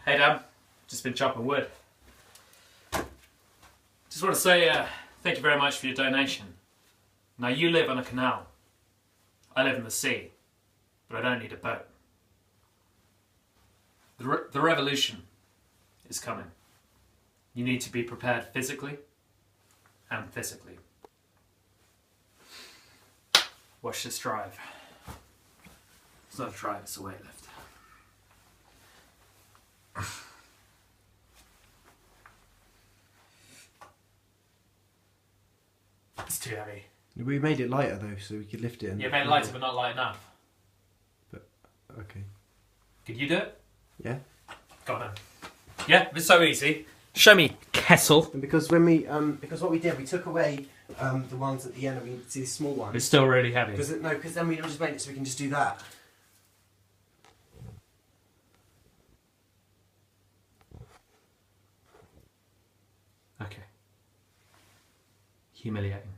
Hey Dan, just been chopping wood. Just want to say thank you very much for your donation. Now you live on a canal. I live in the sea, but I don't need a boat. The revolution is coming. You need to be prepared physically and physically. Watch this drive. It's not a drive, it's a weightlift. It's too heavy. We made it lighter though, so we could lift it. And Yeah, made it lighter, but not light enough. But okay. Could you do it? Yeah. Go on then. Yeah, it's so easy. Show me Kessel. And because when we because what we did, we took away the ones at the end, and we see the small ones. It's still really heavy. Because then we just made it so we can just do that. Okay. Humiliating.